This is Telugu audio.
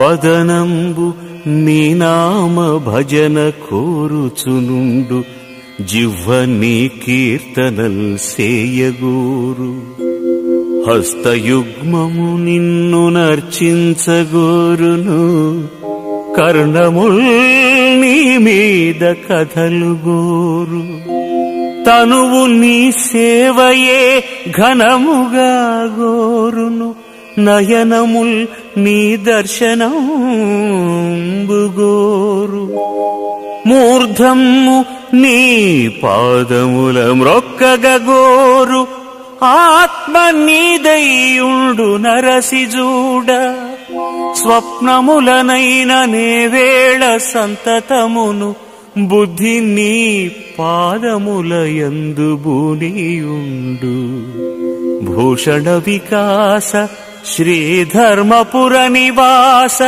వదనంబు నీ నామ భజన కోరుచునుండు జిహ్వ నీ కీర్తనల్ సేయగోరు హస్తయుగ్మము నిన్ను నర్చించగోరును కర్ణముల్ నీ మీద కథలు గోరు తనువు నీ సేవయే ఘనముగా గోరును నయనముల్ నీ దర్శనంబుగోరు మూర్ధము నీ పాదముల మ్రొక్కగోరు ఆత్మ నీదయ్యుండు నరసిజూడ స్వప్నములనైన నేవేళ సంతతమును బుద్ధి నీ పాదములయందు బూనియుండు భూషణ వికాస శ్రీధర్మపుర నివాస